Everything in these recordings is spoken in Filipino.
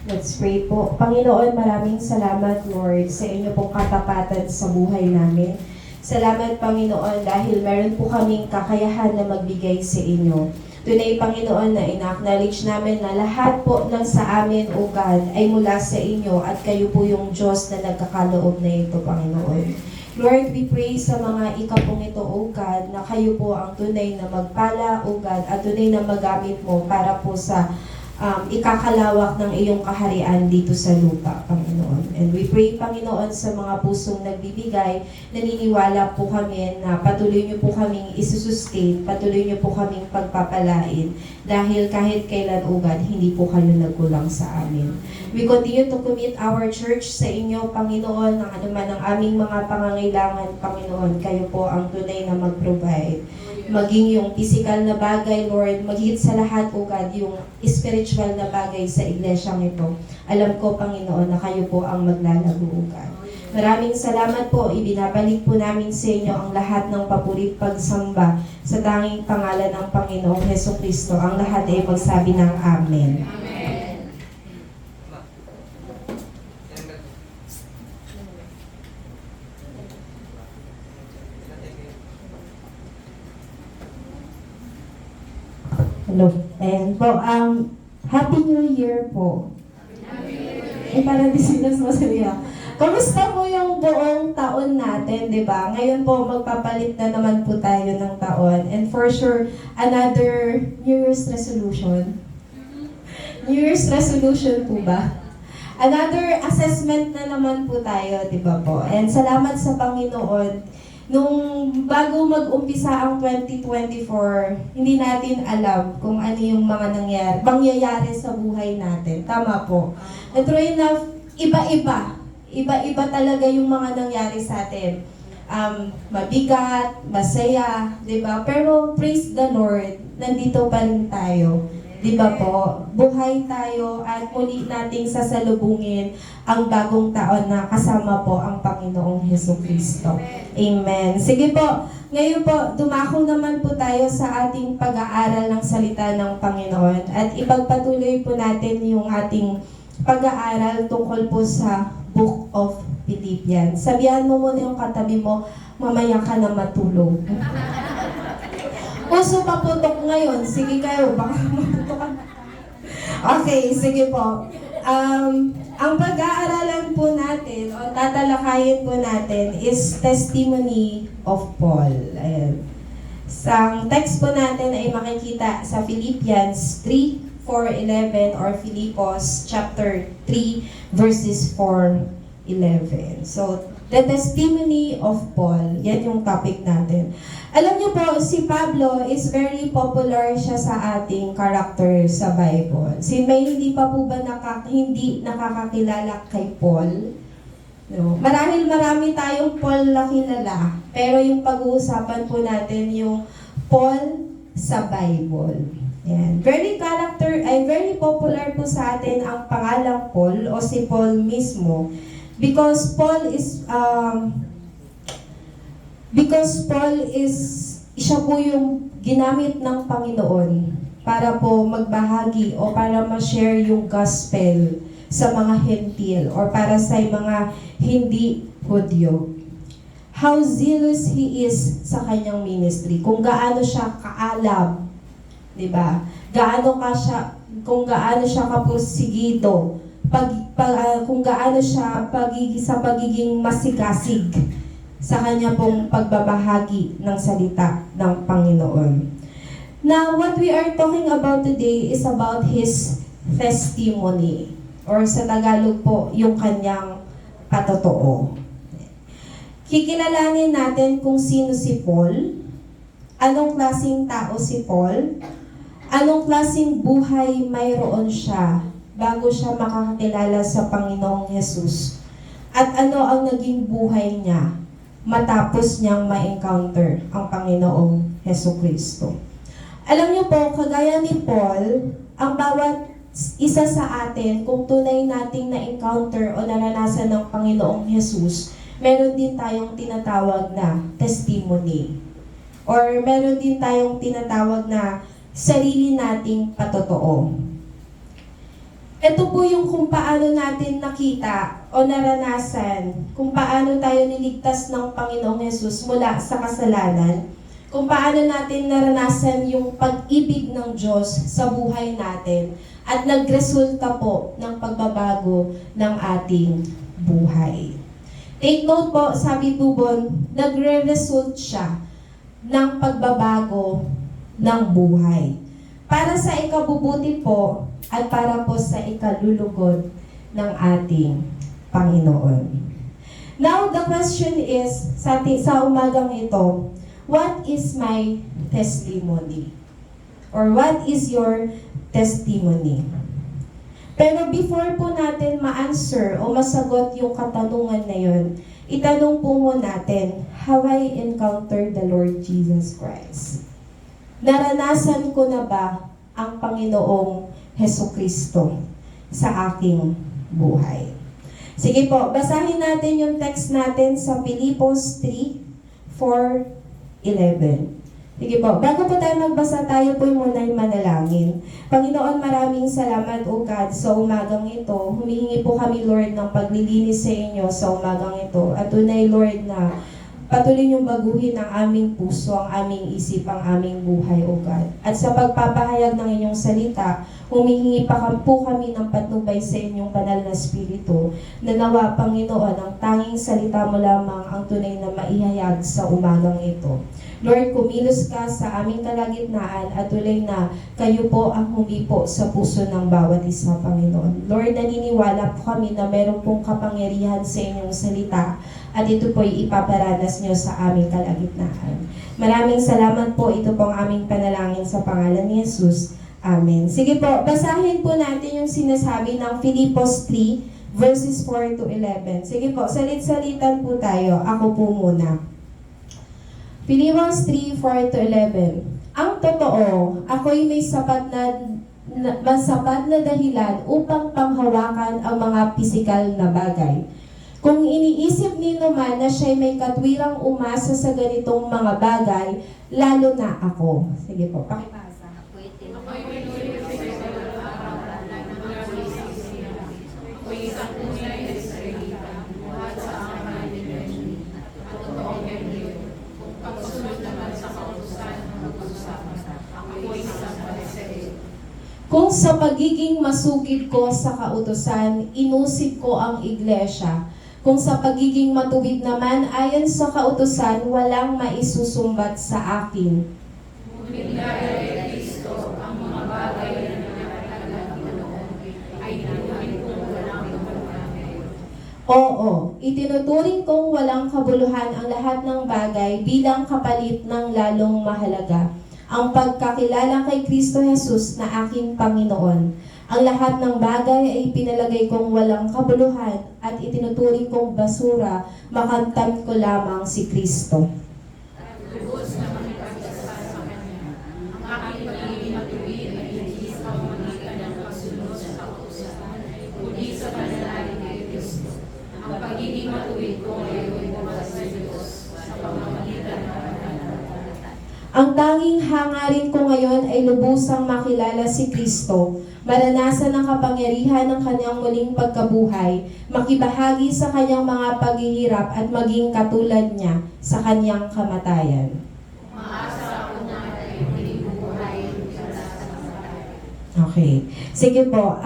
Let's pray po. Panginoon, maraming salamat, Lord, sa inyo pong katapatan sa buhay namin. Salamat, Panginoon, dahil meron po kaming kakayahan na magbigay sa inyo. Tunay, Panginoon, na ina-acknowledge namin na lahat po ng sa amin, O God, ay mula sa inyo at kayo po yung Diyos na nagkakaloob na ito, Panginoon. Lord, we pray sa mga ikapong ito, O God, na kayo po ang tunay na magpala, O God, at tunay na magamit mo para po sa ikakalawak ng iyong kaharian dito sa lupa, Panginoon. And we pray, Panginoon, sa mga pusong nagbibigay, naniniwala po kami na patuloy niyo po kaming isusustain, patuloy niyo po kaming pagpapalain, dahil kahit kailan, O God, hindi po kayo nagkulang sa amin. We continue to commit our church sa inyo, Panginoon, ng anuman ang aming mga pangangailangan, Panginoon, kayo po ang tunay na mag-provide. Maging yung physical na bagay, Lord, maghigit sa lahat, O God, yung spiritual na bagay sa iglesyang ito. Alam ko, Panginoon, na kayo po ang maglalago, O God. Maraming salamat po. Ibinabalik po namin sa inyo ang lahat ng papurit pagsamba sa tanging pangalan ng Panginoong Hesukristo. Ang lahat ay magsabi ng Amen. Hello. And po, Happy New Year po. Para di sila masaya. Kamusta po yung buong taon natin, di ba? Ngayon po, magpapalit na naman po tayo ng taon. And for sure, another New Year's resolution. New Year's resolution po ba? Another assessment na naman po tayo, di ba po? And salamat sa Panginoon. Nung bago mag-umpisa ang 2024, hindi natin alam kung ano yung mga mangyayari sa buhay natin. Tama po. And true enough, iba-iba. Iba-iba talaga yung mga nangyari sa atin. Mabigat, masaya, di ba? Pero praise the Lord, nandito pa rin tayo. Di ba po? Buhay tayo at muli nating sasalubungin ang bagong taon na kasama po ang Panginoong Hesukristo. Amen. Sige po, ngayon po, dumako naman po tayo sa ating pag-aaral ng salita ng Panginoon at ipagpatuloy po natin yung ating pag-aaral tungkol po sa Book of Philippians. Sabihan mo muna yung katabi mo, mamaya ka na matulog. Uso paputok ngayon. Sige kayo, baka maputokan. Okay, sige po. Ang pag-aaralan po natin, o tatalakayin po natin, is Testimony of Paul. Ayan. Sa text po natin ay makikita sa Philippians 3:4-11 or Philippos chapter 3 verses 4-11. So, the testimony of Paul, yan yung topic natin. Alam niyo po, si Pablo is very popular siya sa ating character sa Bible. May hindi pa po ba hindi nakakakilala kay Paul? No. Marami tayong Paul na kilala, pero yung pag-uusapan po natin yung Paul sa Bible. Yan. Very popular po sa atin ang pangalang Paul o si Paul mismo. Because Paul is siya po yung ginamit ng Panginoon para po magbahagi o para ma-share yung gospel sa mga Hentil or para sa mga hindi Hudyo. How zealous he is sa kanyang ministry. Kung gaano siya kaalam, di ba? Kung gaano siya kapursigido, kung gaano siya sa pagiging masigasig sa kanya pong pagbabahagi ng salita ng Panginoon. Now, what we are talking about today is about his testimony, or sa Tagalog po, yung kanyang patotoo. Kikilalanin natin kung sino si Paul, anong klaseng tao si Paul, anong klaseng buhay mayroon siya bago siya makakakilala sa Panginoong Yesus. At ano ang naging buhay niya matapos niyang ma-encounter ang Panginoong Hesukristo. Alam niyo po, kagaya ni Paul, ang bawat isa sa atin, kung tunay nating na-encounter o naranasan ng Panginoong Yesus, meron din tayong tinatawag na testimony. Or meron din tayong tinatawag na sarili nating patotoo. Ito po yung kung paano natin nakita o naranasan, kung paano tayo niligtas ng Panginoong Hesus mula sa kasalanan, kung paano natin naranasan yung pag-ibig ng Diyos sa buhay natin at nagresulta po ng pagbabago ng ating buhay. Take note po, sabi po Bon, nagre-result siya ng pagbabago ng buhay. Para sa ikabubuti po at para po sa ikalulugod ng ating Panginoon. Now, the question is, sa umagang ito, what is my testimony? Or what is your testimony? Pero before po natin ma-answer o masagot yung katanungan na yun, itanong po muna natin, how I encountered the Lord Jesus Christ? Naranasan ko na ba ang Panginoong Hesukristo sa aking buhay? Sige po, basahin natin yung text natin sa Filipos 3:4-11. Sige po, bago po tayo magbasa, tayo po muna yung manalangin. Panginoon, maraming salamat o God sa umagang ito. Humihingi po kami, Lord, ng paglilinis sa inyo sa umagang ito. At tunay, Lord, na patuloy niyong baguhin ang aming puso, ang aming isip, ang aming buhay, O God. At sa pagpapahayag ng inyong salita, humihingi pa po kami ng patnubay sa inyong banal na spirito, na nawa, Panginoon, ang tanging salita mo lamang ang tunay na maihayag sa umagang ito. Lord, kumilos ka sa aming kalagitnaan at tuloy na kayo po ang humipo sa puso ng bawat isa, Panginoon. Lord, naniniwala po kami na meron pong kapangyarihan sa inyong salita at ito po'y ipaparanas nyo sa aming kalagitnaan. Maraming salamat po. Ito po ang aming panalangin sa pangalan ni Jesus. Amen. Sige po, basahin po natin yung sinasabi ng Filipos 3:4-11. Sige po, salit-salitan po tayo. Ako po muna. Filipos 3:4-11. Ang totoo, ako'y may sapat na dahilan upang panghawakan ang mga pisikal na bagay. Kung iniisip nino man na siya'y may katwirang umasa sa ganitong mga bagay, lalo na ako. Sige po, pakipasa. Kung sa pagiging masugid ko sa kautusan, inusig ko ang iglesia. Kung sa pagiging matuwid naman ayon sa kautusan, walang maisusumbat sa akin. Ngunit dahil kay Kristo, ang mga bagay na nangyayari ay tinuturing kong walang kabuluhan. Oo, itinuturing kong walang kabuluhan ang lahat ng bagay bilang kapalit ng lalong mahalaga. Ang pagkakilala kay Kristo Jesus na aking Panginoon. Ang lahat ng bagay ay pinalagay kong walang kabuluhan at itinuturing kong basura, makamtan ko lamang si Kristo. At lubos na makipagkasa sa Kanya. Ang aking pagiging matuwid ay hindi sa pamamagitan ng pagsunod sa kautusan, kundi sa pananalig kay Kristo. Ang pagiging matuwid ko ay bukas sa Diyos sa pamamagitan ng pananalig. Ang tanging hangarin ko ngayon ay lubusang makilala si Kristo, maranasan ang kapangyarihan ng kanyang muling pagkabuhay, makibahagi sa kanyang mga paghihirap at maging katulad niya sa kanyang kamatayan. Umaasa ako na ay muling bubuhayin mula sa kamatayan. Okay. Sige po.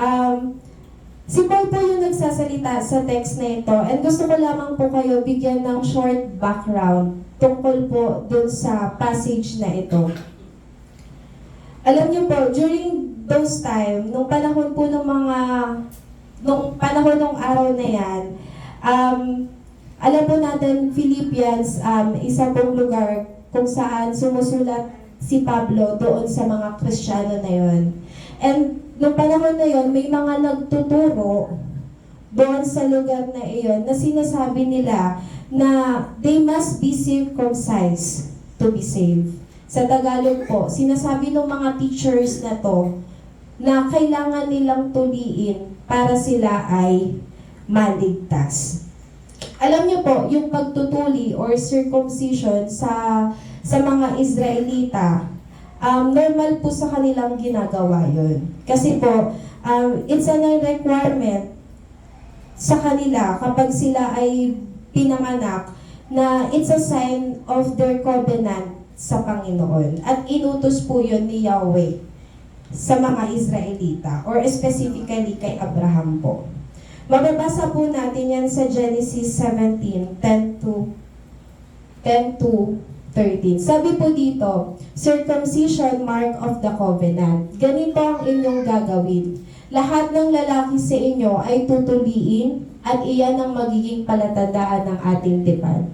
Si Paul po yung nagsasalita sa text na ito, and gusto ko lamang po kayo bigyan ng short background tungkol po dun sa passage na ito. Alam niyo po, during those time, nung panahon po ng araw na yan, alam po natin, Philippians, isa pong lugar kung saan sumusulat si Pablo doon sa mga Kristiyano na yon. And nung panahon na yon, may mga nagtuturo doon sa lugar na iyon na sinasabi nila na they must be circumcised to be saved. Sa Tagalog po, sinasabi ng mga teachers na to na kailangan nilang tuliin para sila ay maligtas. Alam niyo po, yung pagtutuli or circumcision sa mga Israelita, normal po sa kanilang ginagawa yun. Kasi po, It's a requirement sa kanila kapag sila ay pinanganak na it's a sign of their covenant sa Panginoon. At inutos po yun ni Yahweh sa mga Israelita or specifically kay Abraham po. Mababasa po natin yan sa Genesis 17, 10 to 13. Sabi po dito, circumcision, mark of the covenant. Ganito ang inyong gagawin. Lahat ng lalaki sa inyo ay tutuliin at iyan ang magiging palatandaan ng ating tipan.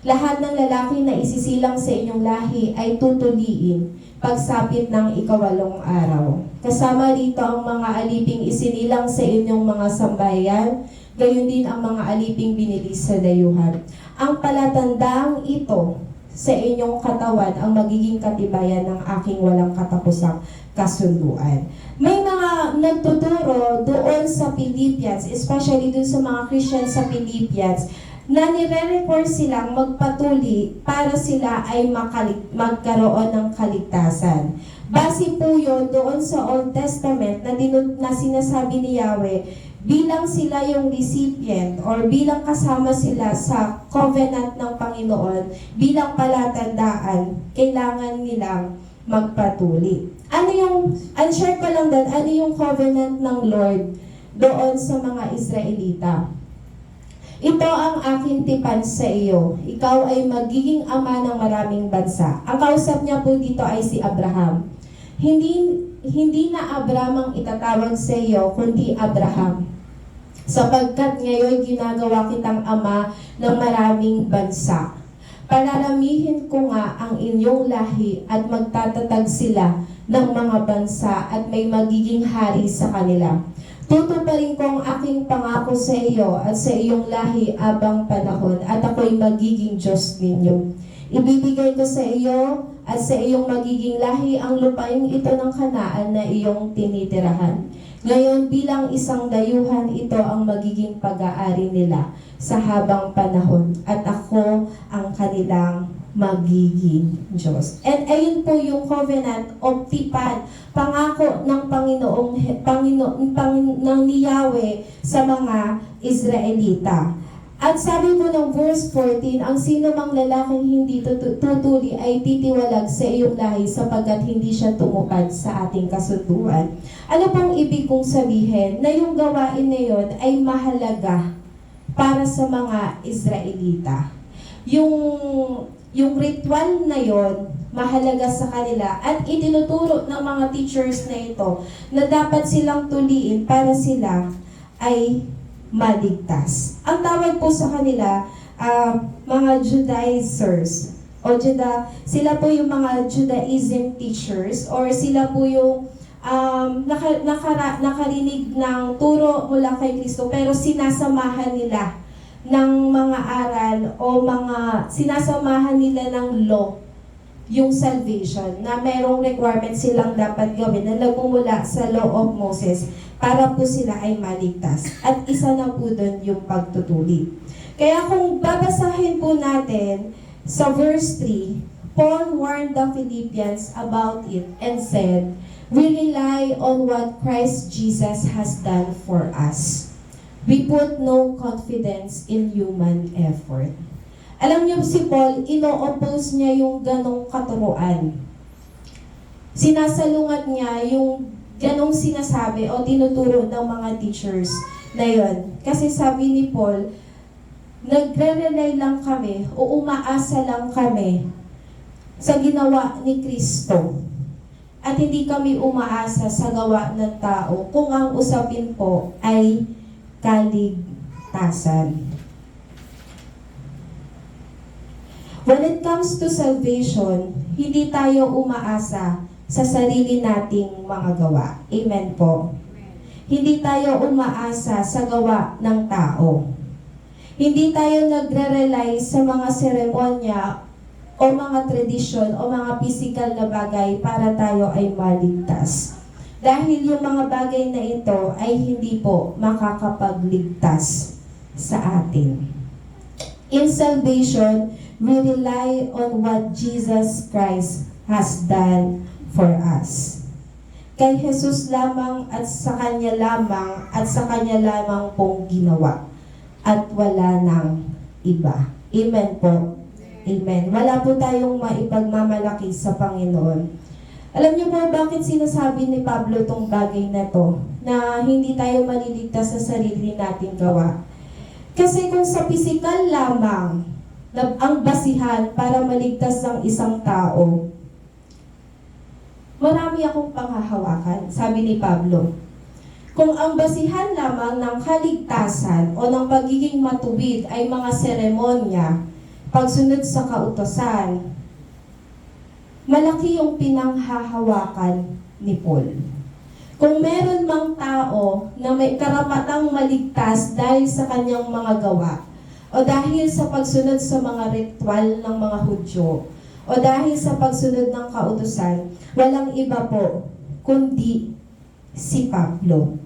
Lahat ng lalaki na isisilang sa inyong lahi ay tutuliin pagsapit ng ikawalong araw. Kasama rito ang mga aliping isinilang sa inyong mga sambahayan, gayon din ang mga aliping binili sa dayuhan. Ang palatandaang ito sa inyong katawan ang magiging katibayan ng aking walang katapusang kasunduan. May mga nagtuturo doon sa Philippians, especially doon sa mga Christian sa Philippians, na nire-require silang magpatuli para sila ay magkaroon ng kaligtasan. Base po yun doon sa Old Testament na sinasabi ni Yahweh, bilang sila yung recipient or bilang kasama sila sa covenant ng Panginoon, bilang palatandaan, kailangan nilang magpatuli. Share ko lang din, ano yung covenant ng Lord doon sa mga Israelita? Ito ang aking tipan sa iyo. Ikaw ay magiging ama ng maraming bansa. Ang kausap niya po dito ay si Abraham. Hindi na Abraham ang itatawag sa iyo, kundi Abraham. Sapagkat ngayon ginagawa kitang ama ng maraming bansa. Pararamihin ko nga ang inyong lahi at magtatatag sila ng mga bansa at may magiging hari sa kanila. Tutuparin ko ang aking pangako sa iyo at sa iyong lahi abang panahon at ako'y magiging Diyos ninyo. Ibibigay ko sa iyo at sa iyong magiging lahi ang lupain ito ng Kanaan na iyong tinitirahan. Ngayon bilang isang dayuhan ito ang magiging pag-aari nila sa habang panahon at ako ang kanilang magiging Diyos. And ayun po yung covenant of tipan, pangako ng ng ni Yahweh sa mga Israelita. At sabi po ng verse 14, ang sino mang lalaking hindi tutuli ay titiwalag sa iyong lahi sapagkat hindi siya tumupad sa ating kasunduan. Ano pong ibig kong sabihin? Na yung gawain na yun ay mahalaga para sa mga Israelita. Yung ritual na yon mahalaga sa kanila at itinuturo ng mga teachers na ito na dapat silang tuliin para sila ay maligtas. Ang tawag po sa kanila, mga Judaizers sila po yung mga Judaism teachers or sila po yung nakarinig ng turo mula kay Kristo pero sinasamahan nila ng mga aral o sinasamahan nila ng law, yung salvation, na merong requirement silang dapat gawin na nagmumula sa law of Moses para po sila ay maligtas. At isa na po doon yung pagtutuli. Kaya kung babasahin po natin sa verse 3, Paul warned the Philippians about it and said, "We rely on what Christ Jesus has done for us. We put no confidence in human effort." Alam niyo si Paul, ino-oppose niya yung ganong katuruan. Sinasalungat niya yung ganong sinasabi o tinuturo ng mga teachers na yon. Kasi sabi ni Paul, nagre-rely lang kami o umaasa lang kami sa ginawa ni Kristo. At hindi kami umaasa sa gawa ng tao kung ang usapin po ay kaligtasan. When it comes to salvation, hindi tayo umaasa sa sarili nating mga gawa. Amen po. Hindi tayo umaasa sa gawa ng tao. Hindi tayo nagre-rely sa mga seremonya o mga tradisyon o mga physical na bagay para tayo ay maligtas. Dahil yung mga bagay na ito ay hindi po makakapagligtas sa atin. In salvation, we rely on what Jesus Christ has done for us. kay Jesus lamang at sa Kanya lamang at sa Kanya lamang pong ginawa at wala nang iba. Amen po. Amen. Wala po tayong maipagmamalaki sa Panginoon. Alam niyo po bakit sinasabi ni Pablo tong bagay na to, na hindi tayo maliligtas sa sarili nating gawa? Kasi kung sa pisikal lamang ang basihan para maligtas ng isang tao, marami akong panghahawakan, sabi ni Pablo. Kung ang basihan lamang ng kaligtasan o ng pagiging matuwid ay mga seremonya, pagsunod sa kautosan, malaki yung pinanghahawakan ni Paul. Kung meron mang tao na may karapatang maligtas dahil sa kanyang mga gawa, o dahil sa pagsunod sa mga ritual ng mga Hudyo, o dahil sa pagsunod ng kautusan, walang iba po kundi si Pablo.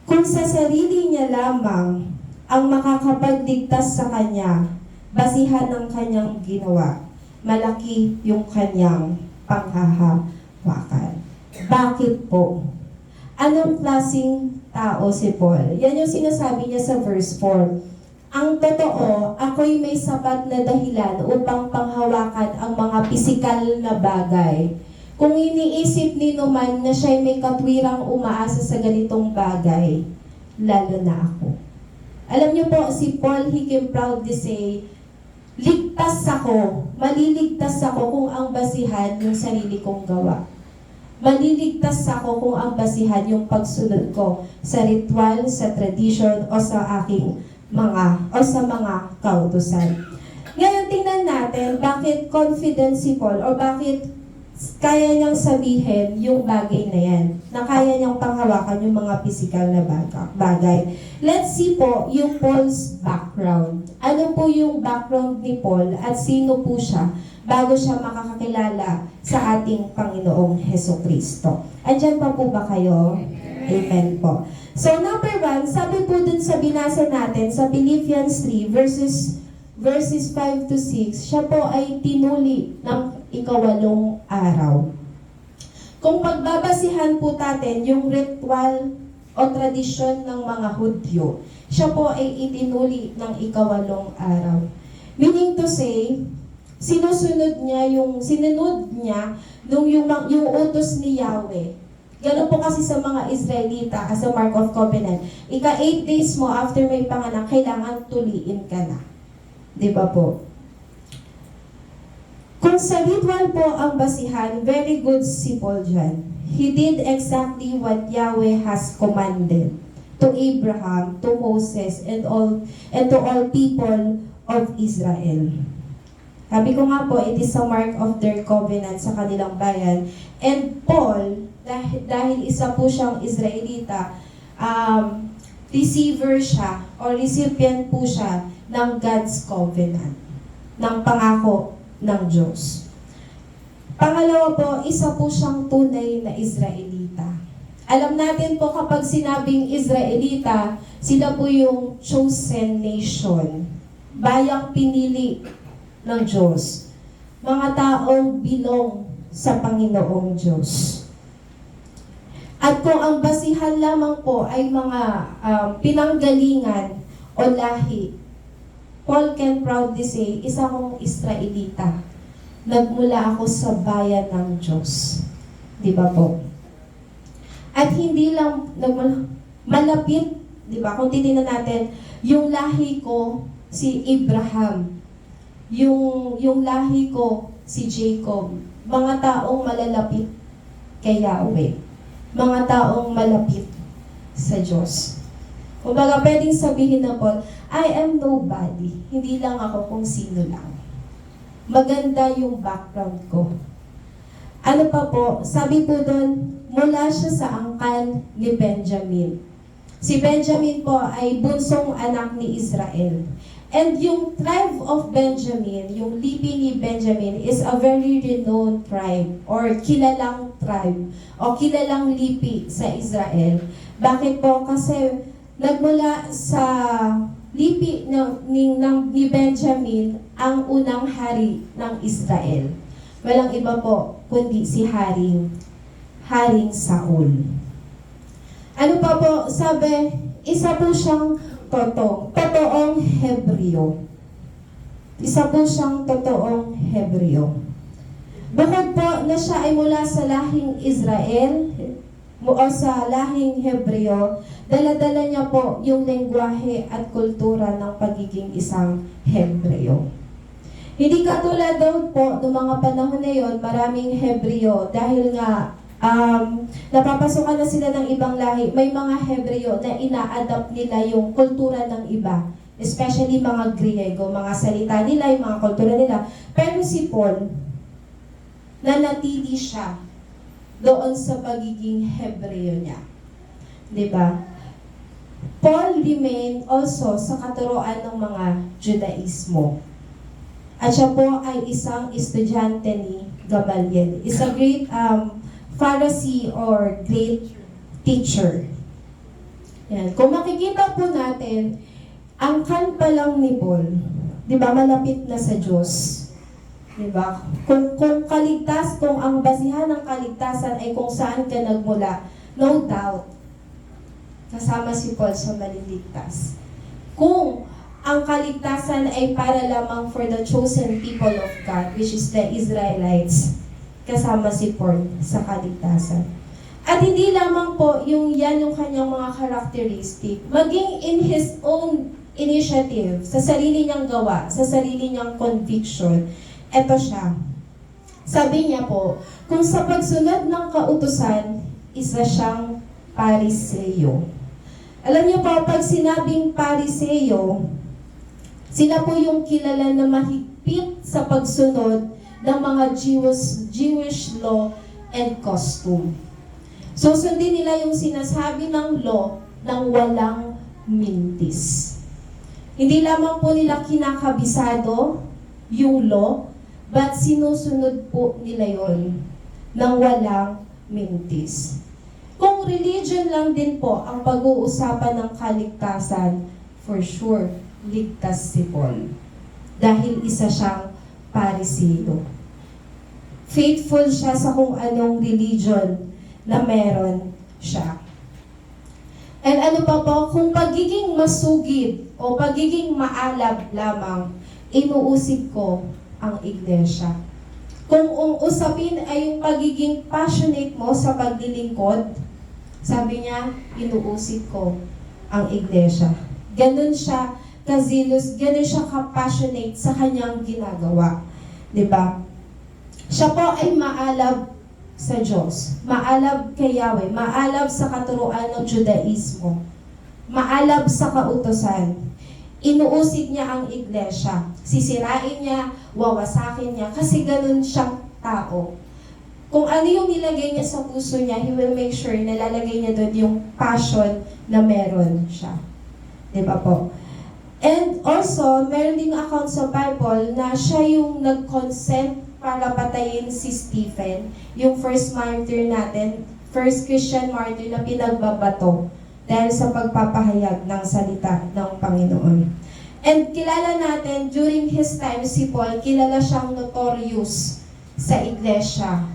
Kung sa sarili niya lamang ang makakapagligtas sa kanya, basihan ng kanyang ginawa, malaki yung kanyang panghahawakan. Bakit po? Anong klaseng tao si Paul? Yan yung sinasabi niya sa verse 4. Ang totoo, ako'y may sapat na dahilan upang panghawakan ang mga pisikal na bagay. Kung iniisip ni Numan na siya'y may katwirang umaasa sa ganitong bagay, lalo na ako. Alam niyo po, si Paul, he can proudly say, ligtas ako, maliligtas ako kung ang basihan yung sarili kong gawa. Maliligtas ako kung ang basihan yung pagsunod ko sa ritual, sa tradition, o sa aking sa mga kautusan. Ngayon, tingnan natin bakit confident si Paul o bakit kaya niyang sabihin yung bagay na yan, na kaya niyang panghawakan yung mga physical na bagay. Let's see po yung Paul's background. Ano po yung background ni Paul at sino po siya bago siya makakakilala sa ating Panginoong Hesukristo. Andyan pa po ba kayo? Amen po. So number 1, sabi po dun sa binasa natin sa Philippians 3 verses 5 to 6, siya po ay tinuli ng ikawalong araw. Kung pagbabasihan po natin yung ritual o tradisyon ng mga Hudyo, siya po ay itinuli ng ikawalong araw. Meaning to say, sinunod niya yung utos ni Yahweh. Ganun po kasi sa mga Israelita as a mark of covenant. 8 days mo after may panganak, kailangan tuliin ka na. Di ba po? Kung sa ritual po ang basihan, very good si Paul dyan. He did exactly what Yahweh has commanded to Abraham, to Moses, and to all people of Israel. Sabi ko nga po, it is a mark of their covenant sa kanilang bayan. And Paul, dahil isa po siyang Israelita, receiver siya, or recipient po siya ng God's covenant, ng pangako ng Diyos. Pangalawa po, isa po siyang tunay na Israelita. Alam natin po kapag sinabing Israelita, sila po yung chosen nation, bayang pinili ng Diyos, mga taong bilong sa Panginoong Diyos. At kung ang basihan lamang po ay mga pinanggalingan o lahi, Paul can proudly say, isa akong Israelita. Nagmula ako sa bayan ng Diyos. Di ba po? At hindi lang malapit, di ba? Kung titingnan natin, yung lahi ko, si Abraham. Yung lahi ko, si Jacob. Mga taong malalapit kay Yahweh. Mga taong malapit sa Diyos. Kumbaga, pwedeng sabihin na po, I am nobody. Hindi lang ako kung sino lang. Maganda yung background ko. Ano pa po, sabi po doon, mula siya sa angkan ni Benjamin. Si Benjamin po ay bunsong anak ni Israel. And yung tribe of Benjamin, yung lipi ni Benjamin, is a very renowned tribe or kilalang tribe o kilalang lipi sa Israel. Bakit po? Kasi nagmula sa lipi ni Benjamin ang unang hari ng Israel. Walang iba po kundi si Haring Haring Saul. Ano pa po? Sabi, isa po siyang totoong Hebreo. Isa po siyang totoong Hebreo. Bukod po na siya ay mula sa lahing Israel o sa lahing Hebreo, dala-dala niya po yung lengguwahe at kultura ng pagiging isang Hebreo. Hindi katulad daw po noong mga panahon na yon, maraming Hebreo dahil nga napapasukan na sila ng ibang lahi. May mga Hebreo na ina-adapt nila yung kultura ng iba, especially mga Griego, mga salita nila, yung mga kultura nila. Pero si Paul, nanatili siya doon sa pagiging Hebreo niya. Diba? Paul remained also sa katuruan ng mga Judaismo. At siya po ay isang estudyante ni Gamaliel. Is a great Pharisee or great teacher. Yan. Kung makikita po natin, ang kan pa lang ni Paul, di ba, malapit na sa Diyos. Di ba? Kung ang basihan ng kaligtasan ay kung saan ka nagmula, no doubt, kasama si Paul sa maliligtas. Kung ang kaligtasan ay para lamang for the chosen people of God, which is the Israelites, kasama si Paul sa kaligtasan. At hindi lamang po yung kanyang mga characteristic, maging in his own initiative, sa sarili niyang gawa, sa sarili niyang conviction, eto siya. Sabi niya po, kung sa pagsunod ng kautusan, isa siyang Pariseo. Alam niyo po, pag sinabing Pariseo, sila po yung kilala na mahigpit sa pagsunod ng mga Jewish law and custom. Susundin nila yung sinasabi ng law ng walang mintis. Hindi lamang po nila kinakabisado yung law, but sinusunod po nila yon ng walang mintis. Kung religion lang din po ang pag-uusapan ng kaligtasan, for sure, ligtas si Paul. Dahil isa siyang Pariseo. Faithful siya sa kung anong religion na meron siya. And ano pa po, kung pagiging masugid o pagiging maalab lamang, inuusig ko ang iglesia. Kung usapin ay yung pagiging passionate mo sa paglilingkod, sabi niya, inuusig ko ang iglesia. Ganun siya ka-zealous, ganun siya ka-passionate sa kanyang ginagawa. Diba? Siya po ay maalab sa Diyos, maalab kay Yahweh, maalab sa katuruan ng Judaismo, maalab sa kautusan. Inuusig niya ang iglesia. Sisirain niya, wawasakin niya, kasi ganun siyang tao. Kung ano yung nilagay niya sa puso niya, he will make sure na lalagay niya doon yung passion na meron siya. Diba po? And also, meron ding account sa Bible na siya yung nag-consent para patayin si Stephen, yung first martyr natin, first Christian martyr na pinagbabato dahil sa pagpapahayag ng salita ng Panginoon. And kilala natin, during his time, si Paul, kilala siyang notorious sa iglesia.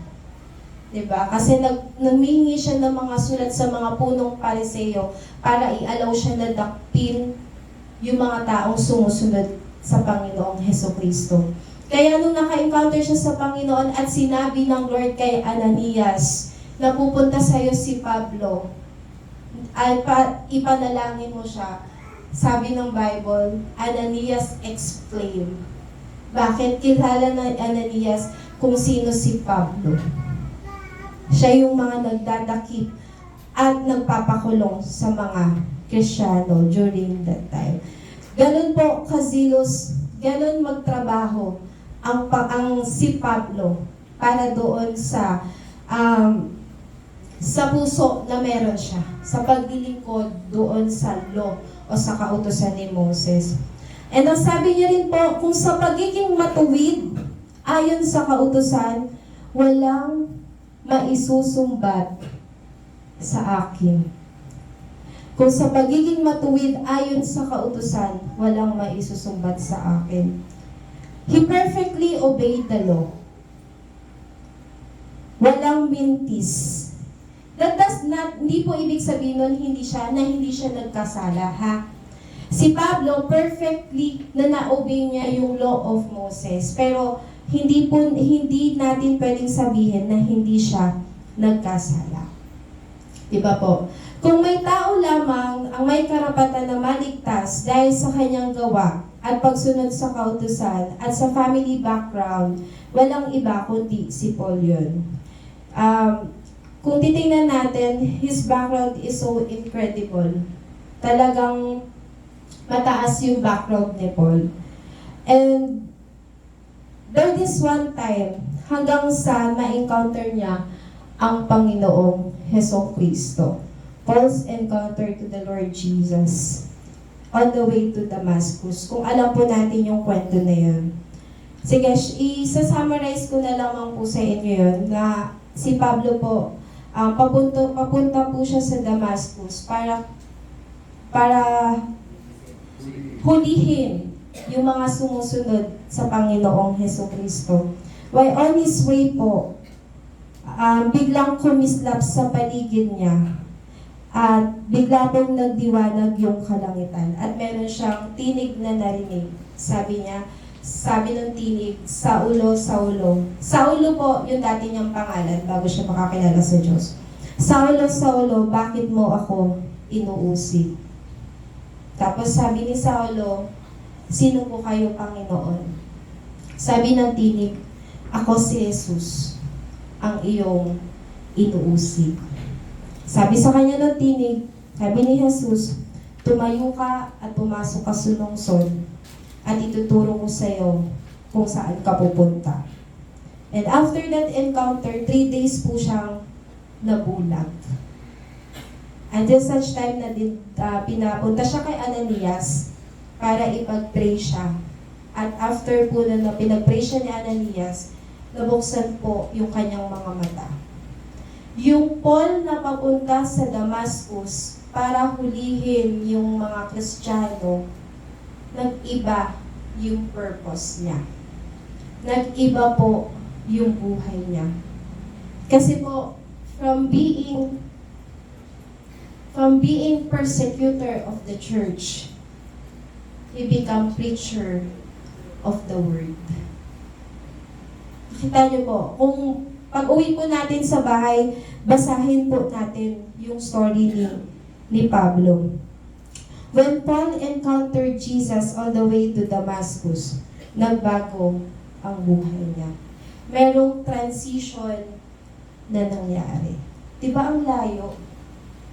Diba? Kasi nagmingi siya ng mga sulat sa mga punong Pariseo para i-allow siya na dakpin yung mga taong sumusunod sa Panginoong Hesukristo. Kaya nung naka-encounter siya sa Panginoon at sinabi ng Lord kay Ananias na pupunta sa'yo si Pablo, ay ipanalangin mo siya. Sabi ng Bible, Ananias explained. Bakit kilala na Ananias kung sino si Pablo? Siya yung mga nagdadakip at nagpapakulong sa mga Kristiyano during that time. Ganun po kazilos, ganun magtrabaho ang si Pablo para doon sa puso na meron siya, sa paglilingkod doon sa law o sa kautusan ni Moses. And ang sabi niya rin po, kung sa pagiging matuwid ayon sa kautusan, walang maisusumbat sa akin. Kung sa pagiging matuwid ayon sa kautusan, walang maisusumbat sa akin. He perfectly obeyed the law. Walang mintis That does not, hindi po ibig sabihin nun hindi siya nagkasala, ha? Si Pablo, perfectly na na-obey niya yung law of Moses. Pero hindi natin pwedeng sabihin na hindi siya nagkasala. Diba po? Kung may tao lamang ang may karapatan na maligtas dahil sa kanyang gawa at pagsunod sa kautusan at sa family background, walang iba kundi si Paul yun. Kung titingnan natin, his background is so incredible. Talagang mataas yung background ni Paul. And there is one time, hanggang sa ma-encounter niya ang Panginoong Hesus Kristo. Paul's encounter to the Lord Jesus on the way to Damascus. Kung alam po natin yung kwento na yun. Sige, isa-summarize ko na lamang po sa inyo yun na si Pablo po, papunta po siya sa Damascus para hulihin yung mga sumusunod sa Panginoong Hesus Kristo. While on his way po, biglang kumislap sa paligid niya at bigla pong nagdiwanag yung kalangitan at meron siyang tinig na narinig. Sabi ng tinig, Saulo, Saulo. Saulo po yung dati niyang pangalan bago siya makakilala sa Diyos. Saulo, Saulo, bakit mo ako inuusig? Tapos sabi ni Saulo, sino po kayo, Panginoon? Sabi ng tinig, ako si Jesus, ang iyong inuusig. Sabi sa kanya ng tinig, sabi ni Jesus, tumayo ka at pumasok ka sa lungsod at ituturo ko sa iyo kung saan ka pupunta. And after that encounter, 3 days po siyang nabulag. Until such time na pinapunta siya kay Ananias para ipag-pray siya. At after po na pinag-pray siya ni Ananias, nabuksan po yung kanyang mga mata. Yung Paul na papunta sa Damascus para hulihin yung mga Kristiyano, nag-iba yung purpose niya. Nag-iba po yung buhay niya. Kasi po, from being persecutor of the church, he become preacher of the word. Nakita niyo po, kung pag-uwi po natin sa bahay, basahin po natin yung story ni Pablo. When Paul encountered Jesus on the way to Damascus, nagbago ang buhay niya. Merong transition na nangyari. Diba ang layo?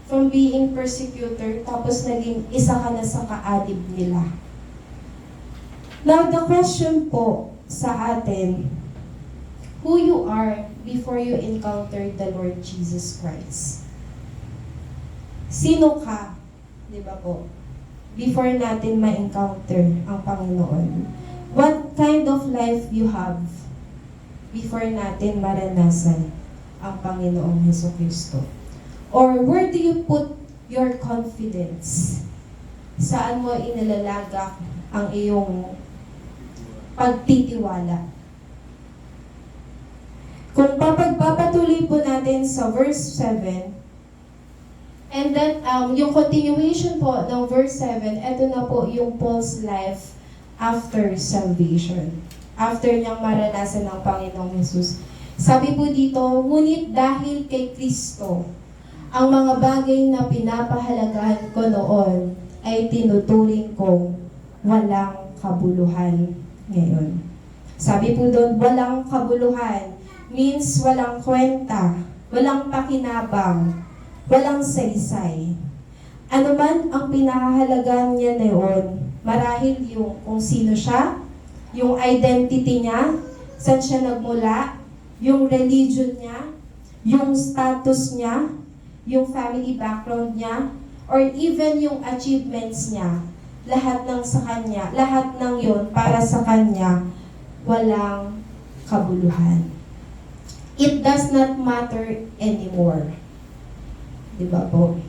From being persecutor, tapos naging isa ka na sa kaalib nila. Now, the question po sa atin, who you are before you encounter the Lord Jesus Christ. Sino ka? Di ba po? Before natin ma-encounter ang Panginoon. What kind of life you have before natin maranasan ang Panginoong Hesus Kristo? Or where do you put your confidence? Saan mo inilalagak ang iyong pagtitiwala? Kung papagpapatuloy po natin sa verse 7, and then yung continuation po ng verse 7, eto na po yung Paul's life after salvation. After niyang maranasan ng Panginoong Hesus. Sabi po dito, ngunit dahil kay Kristo, ang mga bagay na pinapahalagahan ko noon ay tinuturing kong walang kabuluhan ngayon. Sabi po doon, walang kabuluhan means walang kwenta, walang pakinabang, walang saysay. Ano man ang pinahahalagan niya noon, marahil yung kung sino siya, yung identity niya, saan siya nagmula, yung religion niya, yung status niya, yung family background niya, or even yung achievements niya, lahat ng sa kanya, lahat ng yon para sa kanya, walang kabuluhan. It does not matter anymore. Diba po?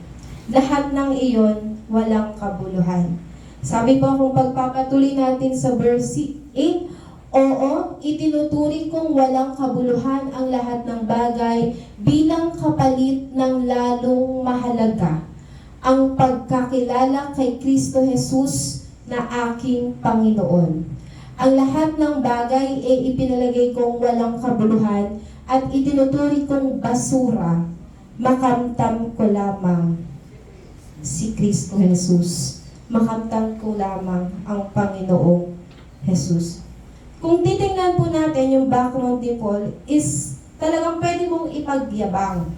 Lahat ng iyon, walang kabuluhan. Sabi po kung pagpapatuloy natin sa verse 8, Oo, itinuturing kong walang kabuluhan ang lahat ng bagay bilang kapalit ng lalong mahalaga ang pagkakilala kay Kristo Jesus na aking Panginoon. Ang lahat ng bagay ay ipinalagay kong walang kabuluhan at itinuturing kong basura, makamtam ko lamang si Kristo Jesus. Makamtam ko lamang ang Panginoong Jesus. Kung titingnan po natin yung background ni Paul is talagang pwede mong ipagyabang.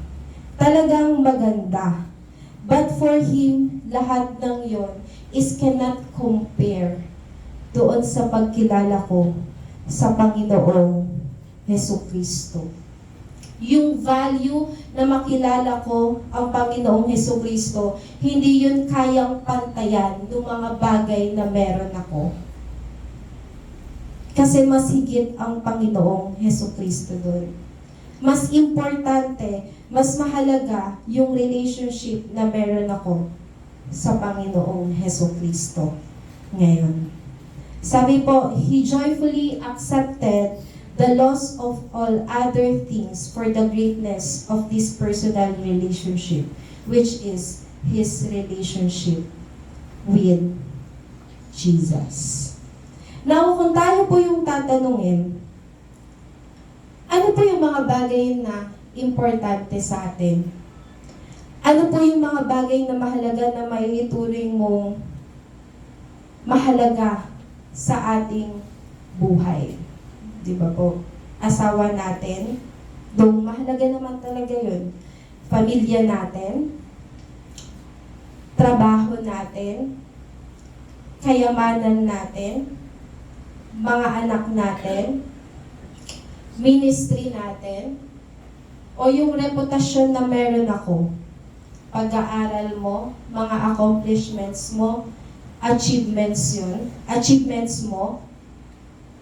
Talagang maganda. But for him, lahat ng yon is cannot compare doon sa pagkilala ko sa Panginoong Jesucristo. Yung value na makilala ko ang Panginoong Jesucristo, hindi yun kayang pantayan ng mga bagay na meron ako. Kasi mas higit ang Panginoong Jesucristo doon. Mas importante, mas mahalaga yung relationship na meron ako sa Panginoong Jesucristo ngayon. Sabi po, he joyfully accepted the loss of all other things for the greatness of this personal relationship, which is his relationship with Jesus. Now, kung tayo po yung tatanungin, ano po yung mga bagay na importante sa atin? Ano po yung mga bagay na mahalaga na maituring mong mahalaga sa ating buhay? Di ba po? Asawa natin, though mahalaga naman talaga yun. Pamilya natin, trabaho natin, kayamanan natin, mga anak natin, ministry natin, o yung reputasyon na meron ako, pag-aaral mo, mga accomplishments mo, achievements mo,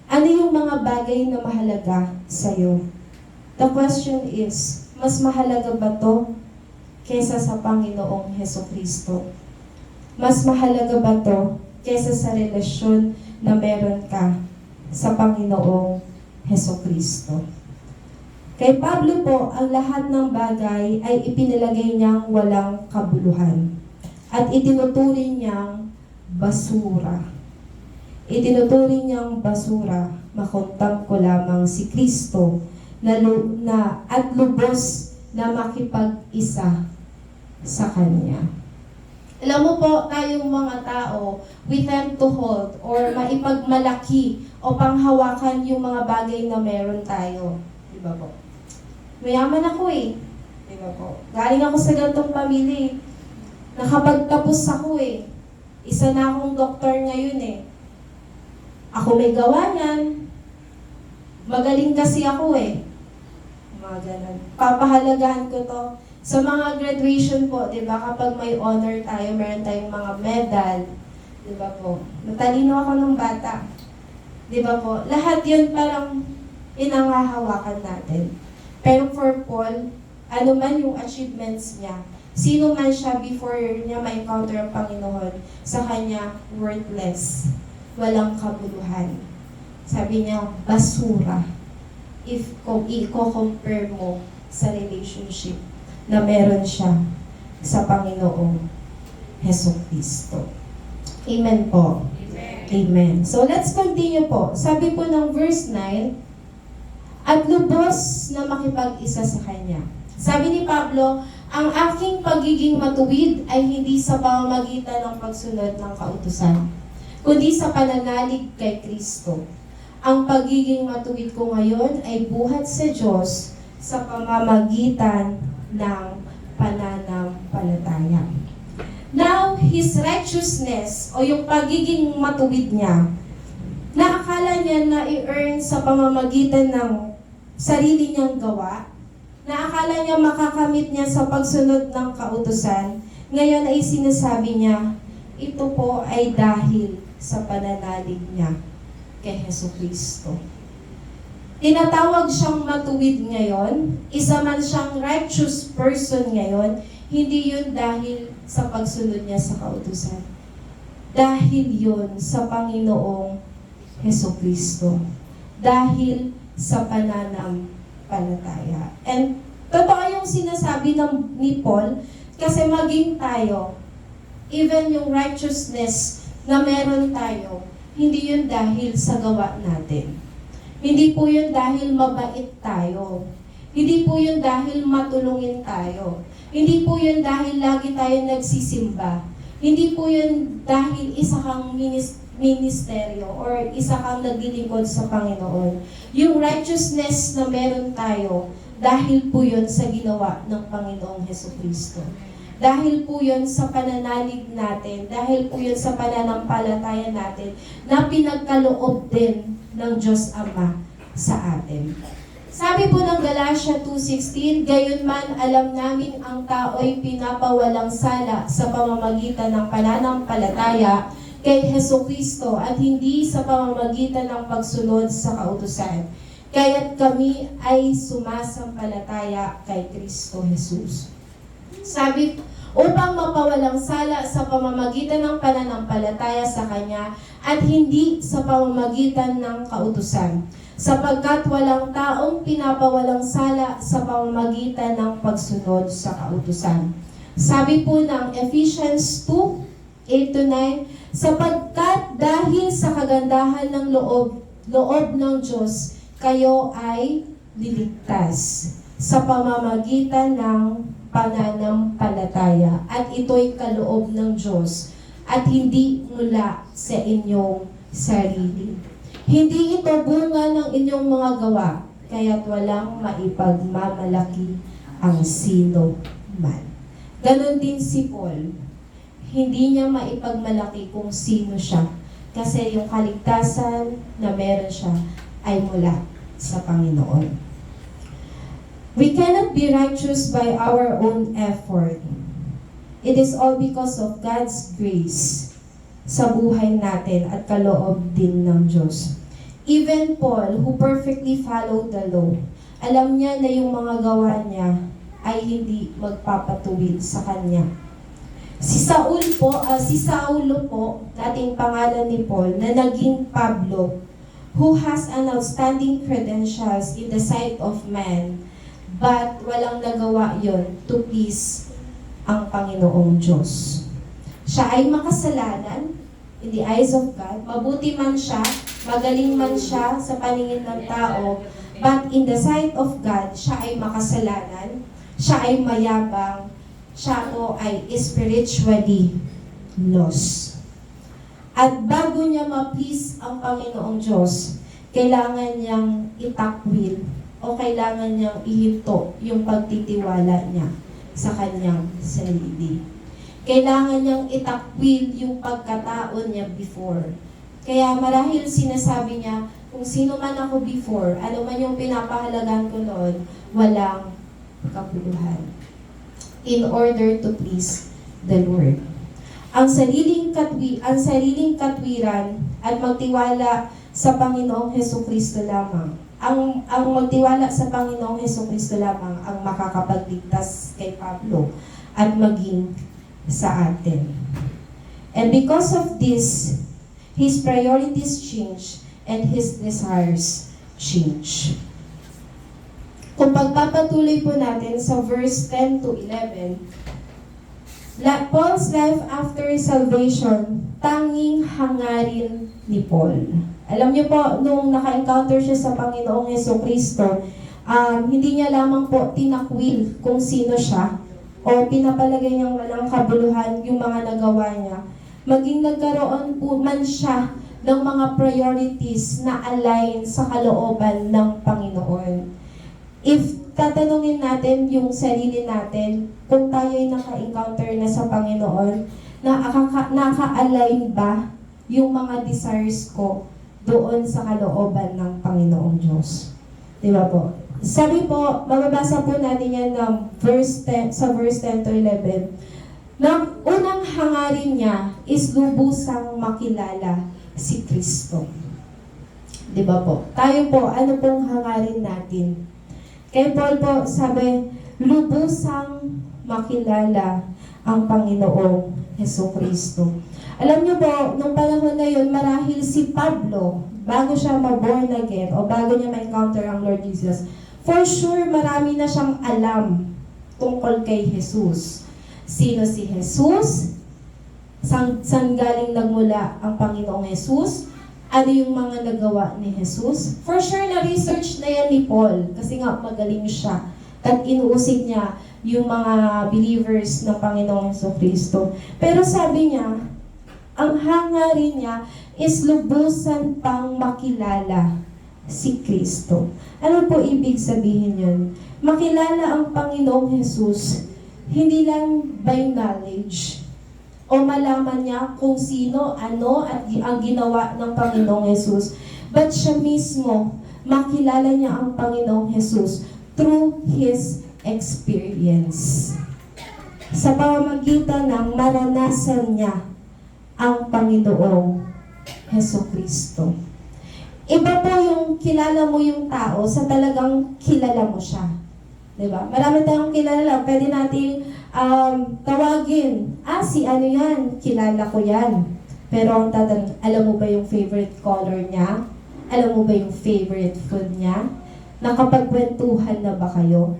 ano yung mga bagay na mahalaga sa'yo? The question is, mas mahalaga ba to kesa sa Panginoong Jesucristo? Mas mahalaga ba to kesa sa relasyon na meron ka sa Panginoong Jesucristo? Kay Pablo po, ang lahat ng bagay ay ipinalagay niyang walang kabuluhan at itinuturing niyang basura. Itinuturing niyang basura, makuntam ko lamang si Kristo at lubos na makipag-isa sa Kanya. Alam mo po, tayong mga tao, we tend to hold or maipagmalaki o panghawakan yung mga bagay na meron tayo. Di ba po? Mayaman ako eh. Di ba po? Galing ako sa ganitong pamilya eh. Nakapagtapos ako eh. Isa na akong doktor ngayon eh. Ako may gawa niyan. Magaling kasi ako eh. Mga ganun. Papahalagahan ko to. Sa mga graduation po, di ba, kapag may honor tayo, meron tayong mga medal, di ba po? Matalino ako ng bata. Di ba po? Lahat yun parang inangahawakan natin. Pero for Paul, ano man yung achievements niya, sino man siya before niya ma-encounter ang Panginoon, sa kanya, worthless. Walang kabuluhan. Sabi niya, basura. If i-compare mo sa relationship na meron siya sa Panginoong Jesucristo. Amen po. Amen. Amen. So let's continue po. Sabi po ng verse 9, at lubos na makipag-isa sa Kanya. Sabi ni Pablo, ang aking pagiging matuwid ay hindi sa pamamagitan ng pagsunod ng kautusan, kundi sa pananalig kay Kristo. Ang pagiging matuwid ko ngayon ay buhat sa Diyos sa pamamagitan ng pananampalataya. Now, his righteousness o yung pagiging matuwid niya, naakala niya na i-earn sa pamamagitan ng sarili niyang gawa, naakala niya makakamit niya sa pagsunod ng kautusan, ngayon ay sinasabi niya, ito po ay dahil sa pananalig niya kay Jesucristo. Tinatawag siyang matuwid ngayon, isa man siyang righteous person ngayon, hindi yun dahil sa pagsunod niya sa kautusan. Dahil yun sa Panginoong Jesucristo. dahil sa pananampalataya. And totoo yung sinasabi ni Paul, kasi maging tayo, even yung righteousness na meron tayo, hindi yun dahil sa gawa natin. Hindi po yun dahil mabait tayo. Hindi po yun dahil matulungin tayo. Hindi po yun dahil lagi tayo nagsisimba. Hindi po yun dahil isa kang ministeryo or isa kang naglilingkod sa Panginoon. Yung righteousness na meron tayo, dahil po yun sa ginawa ng Panginoong Hesukristo. Dahil po yun sa pananalig natin, dahil po yun sa pananampalataya natin, na pinagkaloob din ng Diyos Ama sa atin. Sabi po ng Galatia 2:16, gayunman alam namin ang tao'y pinapawalang sala sa pamamagitan ng pananampalataya kay Hesukristo at hindi sa pamamagitan ng pagsunod sa kautusan. Kaya't kami ay sumasampalataya kay Kristo Jesus. Sabi, upang mapawalang sala sa pamamagitan ng pananampalataya sa Kanya at hindi sa pamamagitan ng kautusan, sapagkat walang taong pinapawalang sala sa pamamagitan ng pagsunod sa kautusan. Sabi po ng Ephesians 2:8-9, sapagkat dahil sa kagandahan ng loob ng Diyos, kayo ay niligtas sa pamamagitan ng pananampalataya at ito'y kaloob ng Diyos at hindi mula sa inyong sarili. Hindi ito bunga ng inyong mga gawa, kaya't walang maipagmamalaki ang sino man. Ganon din si Paul. Hindi niya maipagmalaki kung sino siya kasi yung kaligtasan na meron siya ay mula sa Panginoon. We cannot be righteous by our own effort. It is all because of God's grace sa buhay natin at kaloob din ng Diyos. Even Paul, who perfectly followed the law, alam niya na yung mga gawa niya ay hindi magpapatuwid sa kanya. Si Saulo po, dating pangalan ni Paul, na naging Pablo, who has an outstanding credentials in the sight of man, but walang nagawa yon to please ang Panginoong Diyos. Siya ay makasalanan in the eyes of God. Mabuti man siya, magaling man siya sa paningin ng tao, but in the sight of God, siya ay makasalanan, siya ay mayabang, siya po ay spiritually lost. At bago niya ma-please ang Panginoong Diyos, kailangan niyang itakwil o kailangan niyang ihinto yung pagtitiwala niya sa kanyang sarili. Kailangan niyang itakwil yung pagkatao niya before. Kaya marahil sinasabi niya, kung sino man ako before, ano man yung pinapahalagan ko noon, walang kabuluhan. In order to please the Lord. Ang sariling katwiran at magtiwala sa Panginoong Hesukristo lamang. Ang magtiwala sa Panginoong Hesukristo lamang ang makakapagligtas kay Pablo at maging sa atin. And because of this, his priorities change and his desires change. Kung pagpapatuloy po natin sa verse 10 to 11, Paul's life after salvation, tanging hangarin ni Paul. Alam niyo po, nung naka-encounter siya sa Panginoong Hesukristo, hindi niya lamang po tinakwil kung sino siya o pinapalagay niyang walang kabuluhan yung mga nagawa niya. Maging nagkaroon po man siya ng mga priorities na align sa kalooban ng Panginoon. If tatanungin natin yung sarili natin, kung tayo'y naka-encounter na sa Panginoon, naka-align ba yung mga desires ko doon sa kalooban ng Panginoong Diyos? Diba po? Sabi po, mababasa po natin yan ng sa verse 10 to 11, na unang hangarin niya is lubusang makilala si Kristo. Diba po? Tayo po, ano pong hangarin natin? Kay Paul po, sabi, lubusang makilala ang Panginoong Heso Kristo. Alam niyo po, nung panahon na yun, marahil si Pablo, bago siya ma-born again, o bago niya ma-encounter ang Lord Jesus, for sure, marami na siyang alam tungkol kay Jesus. Sino si Jesus? Saan galing nagmula ang Panginoong Jesus? Ano yung mga nagawa ni Jesus? For sure, na-research na yan ni Paul, kasi nga magaling siya. At inuusig niya yung mga believers ng Panginoong Jesucristo. Pero sabi niya, ang hangarin niya is lubusan pang makilala si Kristo. Ano po ibig sabihin yun? Makilala ang Panginoong Jesus, hindi lang by knowledge, o malaman niya kung sino, ano, at ang ginawa ng Panginoong Jesus. But siya mismo, makilala niya ang Panginoong Jesus through His experience. Sa pamamagitan ng maranasan niya ang Panginoong Jesucristo. Iba po yung kilala mo yung tao sa talagang kilala mo siya. Diba? Marami tayong kilala. Pwede nating tawagin, si ano yan? Kilala ko yan. Pero ang alam mo ba yung favorite color niya? Alam mo ba yung favorite food niya? Nakapagkwentuhan na ba kayo?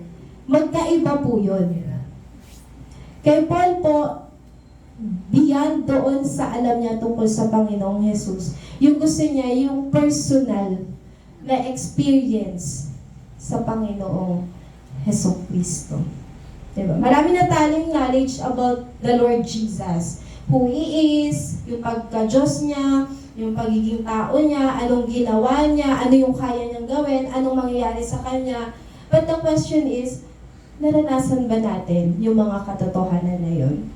Magkaiba po yun. Kay Paul po, beyond doon sa alam niya tungkol sa Panginoong Jesus, yung gusto niya, yung personal na experience sa Panginoong Jesucristo. Diba? Marami na tayong knowledge about the Lord Jesus. Who He is, yung pagka-Diyos niya, yung pagiging tao niya, anong ginawa niya, ano yung kaya niyang gawin, anong mangyayari sa Kanya. But the question is, naranasan ba natin yung mga katotohanan na yun?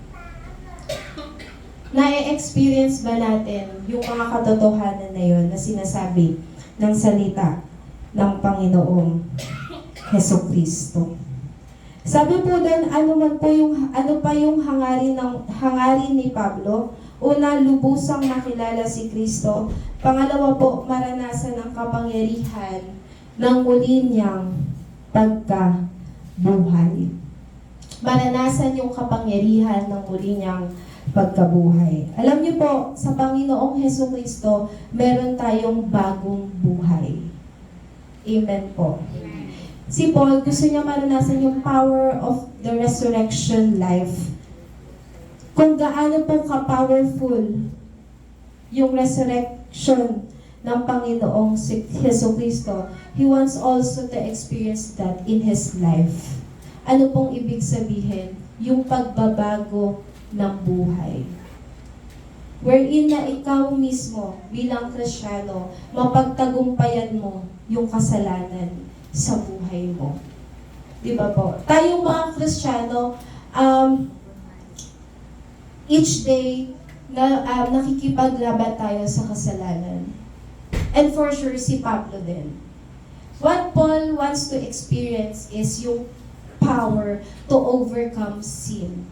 Na-experience ba natin yung mga katotohanan na yun na sinasabi ng salita ng Panginoong Jesucristo? Sabi po doon, ano pa yung hangarin ni Pablo? Una, lubusang makilala si Kristo. Pangalawa po, maranasan ang kapangyarihan ng muli niyang pagkabuhay. Maranasan yung kapangyarihan ng muli niyang pagkabuhay. Alam niyo po, sa Panginoong Jesucristo, meron tayong bagong buhay. Amen po. Si Paul, gusto niya maranasan yung power of the resurrection life. Kung gaano po ka-powerful yung resurrection ng Panginoong Jesucristo, He wants also to experience that in His life. Ano pong ibig sabihin? Yung pagbabago ng buhay. Wherein na ikaw mismo, bilang Kristiyano, mapagtagumpayan mo yung kasalanan sa buhay mo. Di ba po? Tayong mga Kristiyano, each day, nakikipaglaban tayo sa kasalanan. And for sure, si Pablo din. What Paul wants to experience is yung power to overcome sin.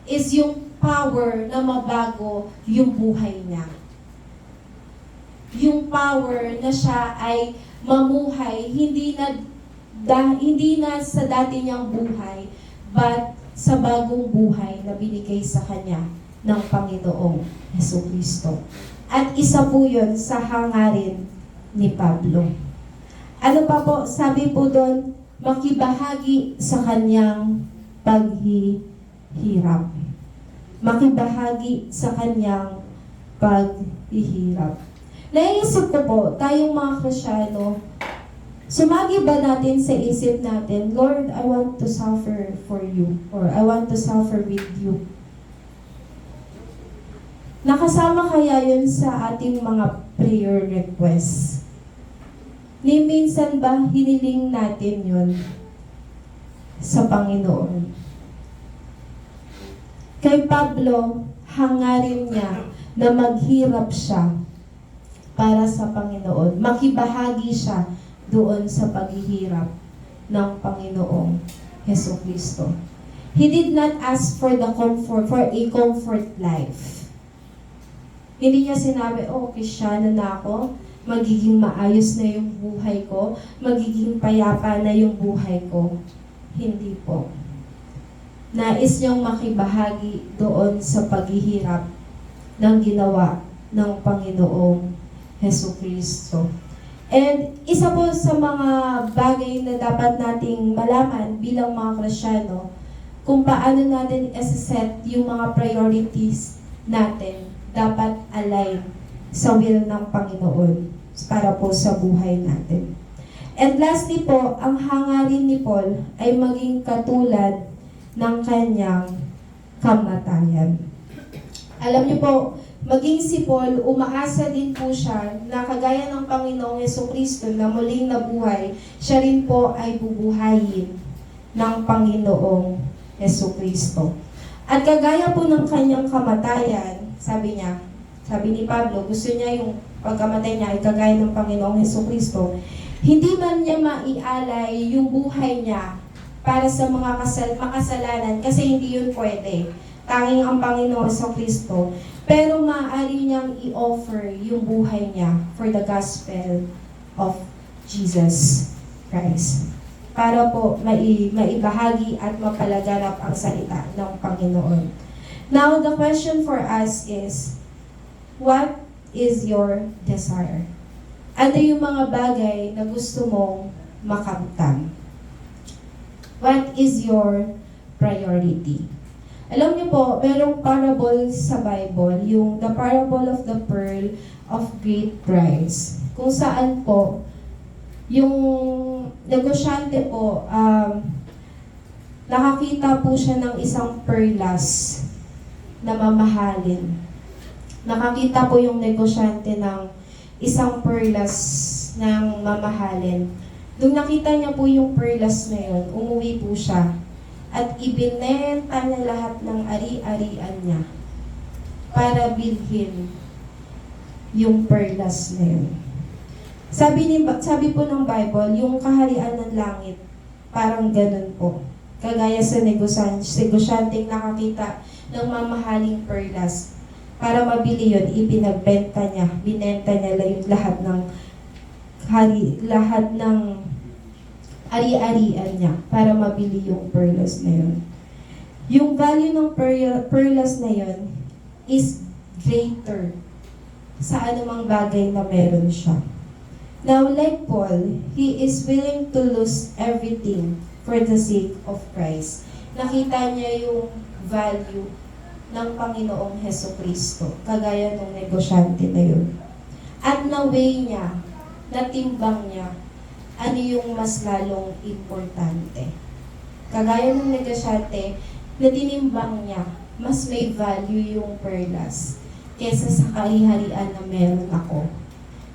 Is yung power na mabago yung buhay niya. Yung power na siya ay mamuhay, hindi na sa dati niyang buhay, but sa bagong buhay na binigay sa kanya ng Panginoong Jesucristo. At isa po yun sa hangarin ni Pablo. Ano pa po? Sabi po doon, makibahagi sa kanyang paghihirap. Makibahagi sa kanyang paghihirap. Naisip ko po, tayong mga Kristiyano, sumagi ba natin sa isip natin, Lord, I want to suffer for you, or I want to suffer with you. Nakasama kaya yun sa ating mga prayer requests? Ni minsan ba hiniling natin yun sa Panginoon? Kay Pablo, hangarin niya na maghirap siya para sa Panginoon. Makibahagi siya doon sa paghihirap ng Panginoong Jesucristo. He did not ask for a comfort life. Hindi niya sinabi, Kristiyano na ako, magiging maayos na yung buhay ko, magiging payapa na yung buhay ko. Hindi po. Nais niyang makibahagi doon sa paghihirap ng ginawa ng Panginoong Hesukristo. And isa po sa mga bagay na dapat nating malaman bilang mga Kristyano, kung paano natin i-set yung mga priorities natin, dapat align sa will ng Panginoon para po sa buhay natin. And lastly po, ang hangarin ni Paul ay maging katulad ng kanyang kamatayan. Alam niyo po, maging si Paul, umaasa din po siya na kagaya ng Panginoong Hesukristo na muling nabuhay, siya rin po ay bubuhayin ng Panginoong Hesukristo. At kagaya po ng kanyang kamatayan, sabi ni Pablo, gusto niya yung pagkamatay niya ay kagaya ng Panginoong Hesukristo, hindi man niya maialay yung buhay niya para sa mga makasalanan kasi hindi yun pwede. Tanging ang Panginoong Hesukristo. Pero maaari niyang i-offer yung buhay niya for the gospel of Jesus Christ. Para po maibahagi at mapalaganap ang salita ng Panginoon. Now, the question for us is, what is your desire? Ano yung mga bagay na gusto mong makamtan? What is your priority? Alam niyo po, merong parable sa Bible, yung the parable of the pearl of great price. Kung saan po, yung negosyante po, nakakita po siya ng isang perlas na mamahalin. Nakakita po yung negosyante ng isang perlas ng mamahalin. Nung nakita niya po yung perlas na yun, umuwi po siya at ibinenta niya lahat ng ari-arian niya para bilhin yung perlas na yun. Sabi po ng Bible, yung kaharian ng langit, parang ganun po. Kagaya sa negosyanteng nakakita ng mamahaling perlas. Para mabili yun, ibinenta niya yung lahat ng ari-arian niya para mabili yung perlas na yun. Yung value ng perlas na yun is greater sa anumang bagay na meron siya. Now, like Paul, he is willing to lose everything for the sake of Christ. Nakita niya yung value ng Panginoong Hesukristo, kagaya ng negosyante na yun. At na-weigh niya, natimbang niya, ano yung mas lalong importante. Kagaya ng negosyante, na tinimbang niya, mas may value yung perlas kesa sa kahiharian na meron ako.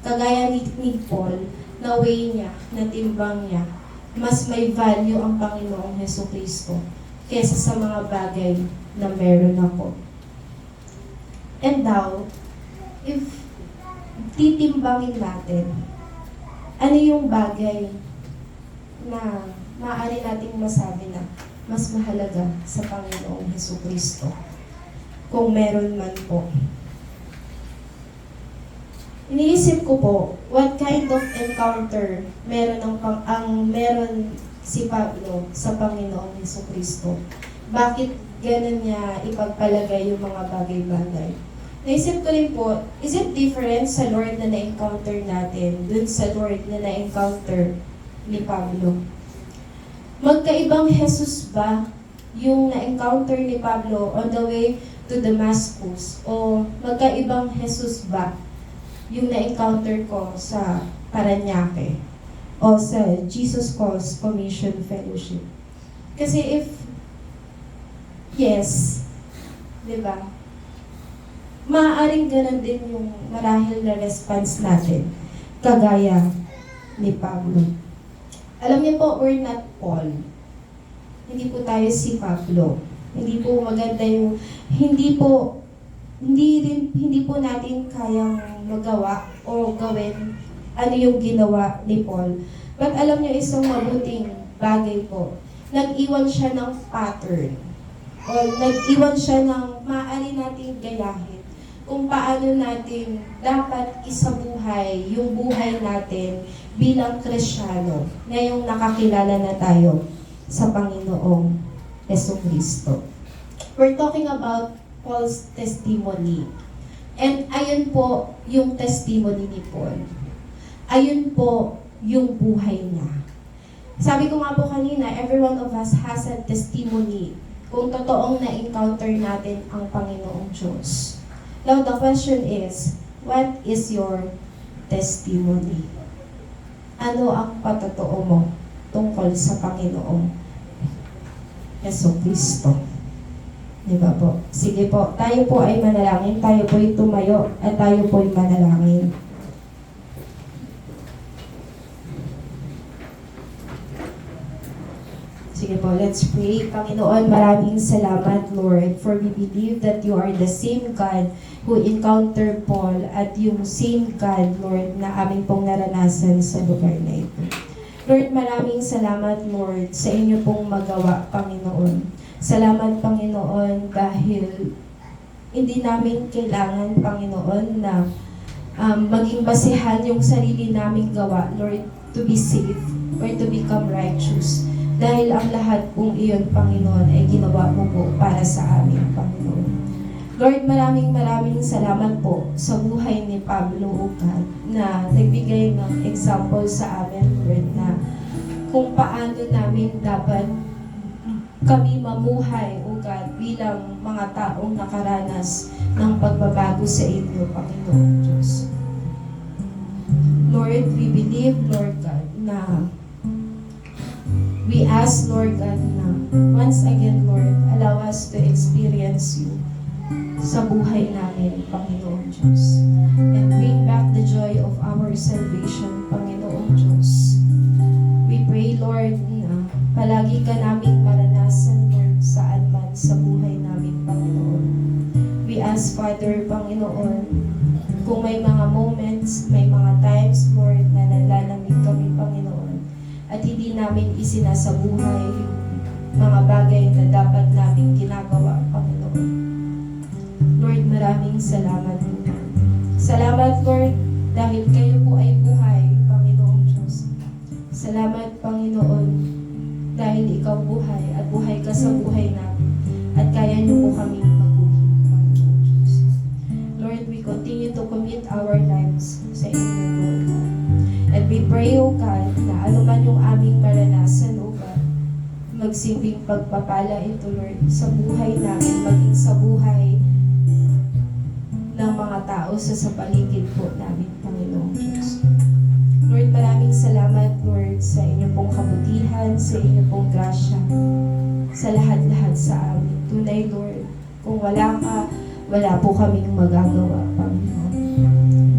Kagaya ni Paul, na-weigh niya, natimbang niya, mas may value ang Panginoong Hesukristo kesa sa mga bagay na meron ako. And now, if titimbangin natin, ano yung bagay na maaari nating masabi na mas mahalaga sa Panginoong Hesukristo? Kung meron man po. Iniisip ko po, what kind of encounter meron si Pablo sa Panginoong Hesukristo? Bakit ganun niya ipagpalagay yung mga bagay-bagay? Naisip ko rin po, is it different sa Lord na na-encounter natin dun sa Lord na na-encounter ni Pablo? Magkaibang Jesus ba yung na-encounter ni Pablo on the way to Damascus? O magkaibang Jesus ba yung na-encounter ko sa Parañaque? O sa Jesus Calls Commission Fellowship? Kasi if yes, di ba? Maaaring ganun din yung marahil na response natin, kagaya ni Pablo. Alam niyo po, we're not Paul. Hindi po tayo si Pablo. Hindi po maganda yung, hindi po natin kayang magawa o gawin ano yung ginawa ni Paul. But alam niyo, isang mabuting bagay po, nag-iwan siya ng pattern. O nag-iwan siya ng maaari nating gayahin kung paano natin dapat isabuhay yung buhay natin bilang Kristiyano ngayong nakakilala na tayo sa Panginoong Jesucristo. We're talking about Paul's testimony. And ayun po yung testimony ni Paul. Ayun po yung buhay niya. Sabi ko nga po kanina, every one of us has a testimony kung totoong na-encounter natin ang Panginoong Diyos. Now the question is, what is your testimony? Ano ang patotoo mo tungkol sa Panginoong Jesucristo? Di ba po? Sige po, tayo po ay manalangin, tayo po ay tumayo, at tayo po ay manalangin. Sige po, let's pray. Panginoon, maraming salamat, Lord, for we believe that you are the same God who encountered Paul at yung same God, Lord, na aming pong naranasan sa lugar na ito. Lord, maraming salamat, Lord, sa inyo pong magawa, Panginoon. Salamat, Panginoon, dahil hindi namin kailangan, Panginoon, na maging basehan yung sarili naming gawa, Lord, to be saved or to become righteous. Dahil ang lahat pong iyon, Panginoon, ay ginawa mo po para sa amin, Panginoon. Lord, maraming salamat po sa buhay ni Pablo Ugat na nagbigay ng example sa amin, Lord, na kung paano namin dapat kami mamuhay, Ugat, bilang mga taong nakaranas ng pagbabago sa inyo, Panginoon Diyos. Lord, we believe, Lord God, na we ask, Lord God, na once again, Lord, allow us to experience you sa buhay namin, Panginoon Diyos. And bring back the joy of our salvation, Panginoon Diyos. We pray, Lord, na palagi ka naming maranasan, Lord, saan man sa buhay namin, Panginoon. We ask, Father, Panginoon, kung may mga moments, may mga times, Lord, na nalalamig kami, Panginoon, at hindi namin isinasabuhay yung mga bagay na dapat namin ginagawa, Panginoon. Lord, maraming salamat, Lord. Salamat, Lord, dahil kayo po ay buhay, Panginoong Diyos. Salamat, Panginoon, dahil ikaw buhay at buhay ka sa buhay namin at kaya niyo po kaming maguhin, Panginoong Diyos. Lord, we continue to commit our lives sa inyo, Lord. And we pray, O God, na ano man yung aming maranasan, O God, magsilbing pagpapala ito, Lord, sa buhay namin, maging sa buhay ng mga tao sa paligid po namin, Panginoong Diyos. Lord, maraming salamat, Lord, sa inyong pong kabutihan, sa inyong pong grasya, sa lahat-lahat sa amin. Tunay, Lord, kung wala ka, wala po kaming magagawa, Panginoon.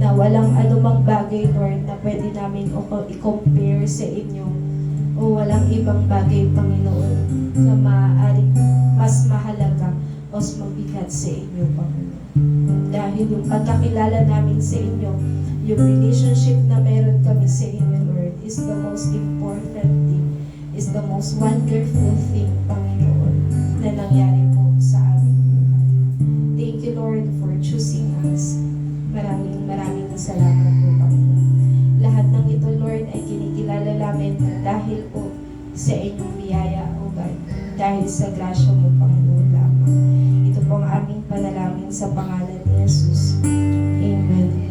Na walang anumang bagay, Lord, na pwede namin i-compare sa inyo o walang ibang bagay, Panginoon, na maaaring mas mahalaga o mas mabigat sa inyo, Panginoon. Dahil yung pagkakilala namin sa inyo, yung relationship na meron kami sa inyo, Lord, is the most important thing, is the most wonderful thing, Panginoon, na nangyari po sa aming buhay. Thank you, Lord, for choosing us. Maraming salamat po, Panginoon. Lahat ng ito, Lord, ay kinikilala namin dahil po sa inyong biyaya, O God, dahil sa grasya mo, Panginoon lamang. Ito po ang aming panalangin sa pangalan ni Jesus. Amen.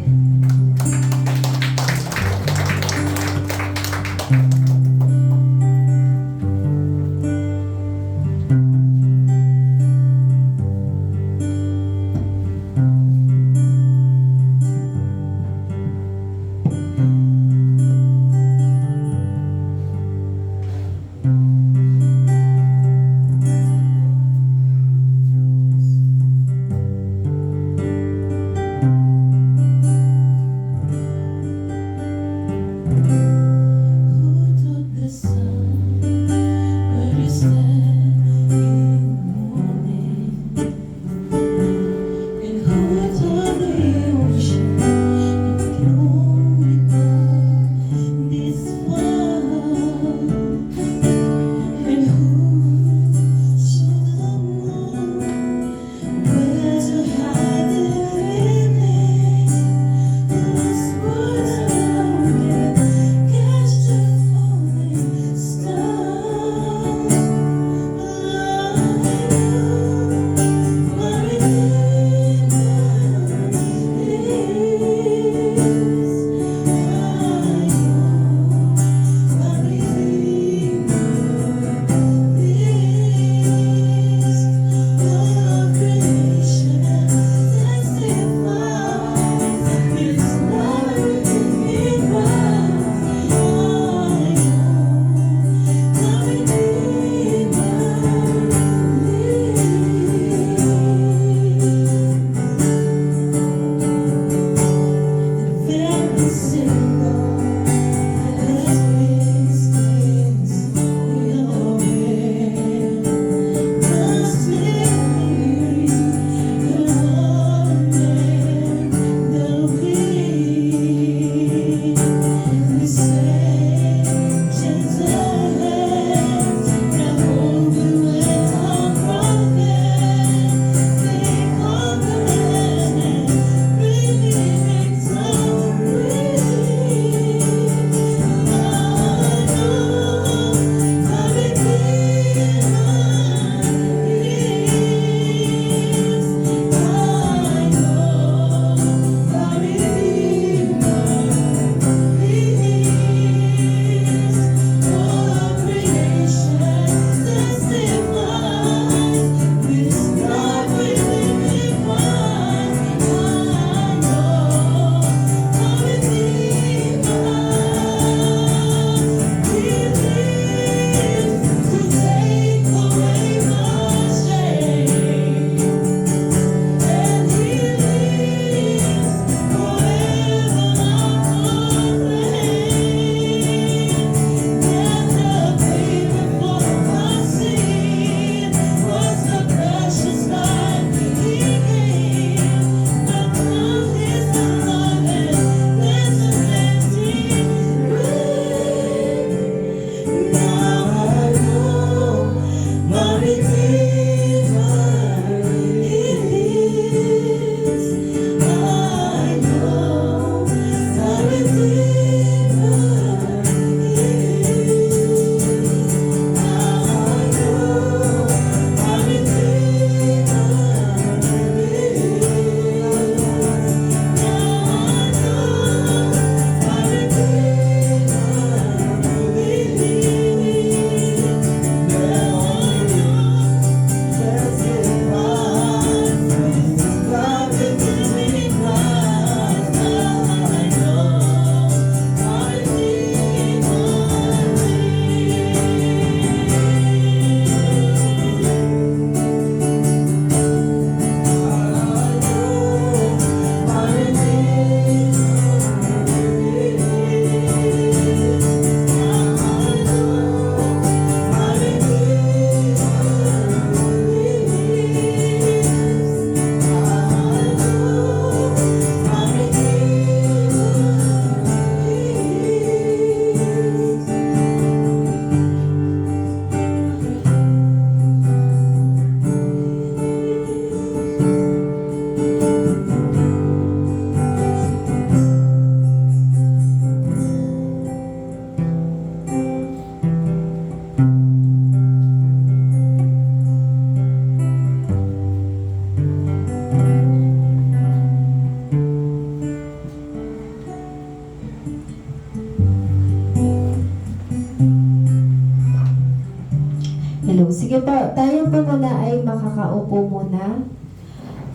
Sige po, tayo po muna ay makakaupo muna.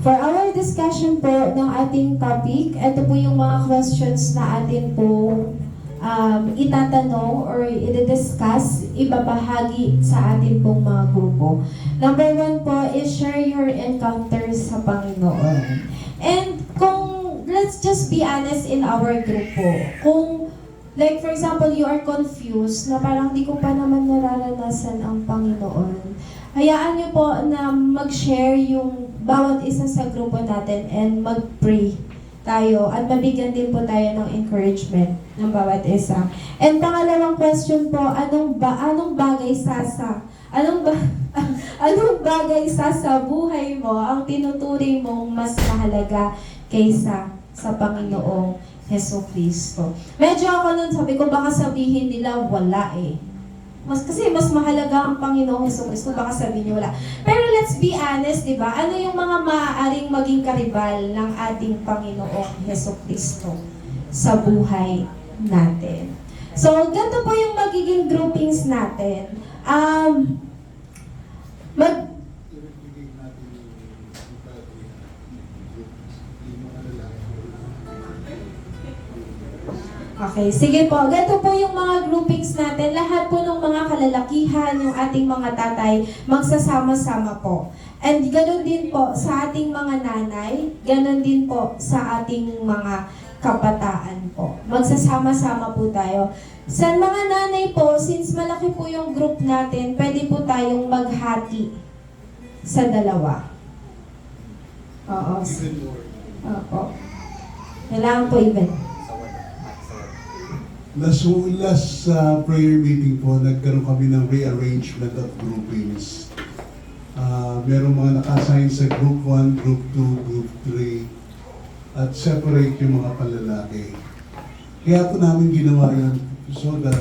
For our discussion po ng ating topic, ito po yung mga questions na atin po itatanong or i-discuss, ibabahagi sa atin pong mga grupo. Number 1 po is share your encounters sa Panginoon. And let's just be honest in our group po. Kung, like for example, you are confused na parang di ko pa naman nararanasan ang Panginoon, hayaan niyo po na mag-share yung bawat isa sa grupo natin and mag-pray tayo at mabigyan din po tayo ng encouragement ng bawat isa. And pangalawang question po, anong bagay sa buhay mo ang tinuturing mong mas mahalaga kaysa sa Panginoong Jesucristo? Medyo ako nun, sabi ko baka sabihin nila wala eh. Kasi mas mahalaga ang Panginoong Jesucristo, baka sabihin niyo wala. Pero let's be honest, di ba? Ano yung mga maaaring maging karibal ng ating Panginoong Jesucristo sa buhay natin? So, ganito po yung magiging groupings natin. Okay, sige po. Ganito po yung mga groupings natin. Lahat po ng mga kalalakihan, yung ating mga tatay, magsasama-sama po. And ganoon din po sa ating mga nanay, ganoon din po sa ating mga kabataan po. Magsasama-sama po tayo. Sa mga nanay po, since malaki po yung group natin, pwede po tayong maghati sa dalawa. Oo. Opo. Kailangan po even. Last prayer meeting po, nagkaroon kami ng rearrangement of groupings. Merong mga naka-assign sa group 1, group 2, group 3, at separate yung mga palalaki. Kaya po namin ginawa yan so that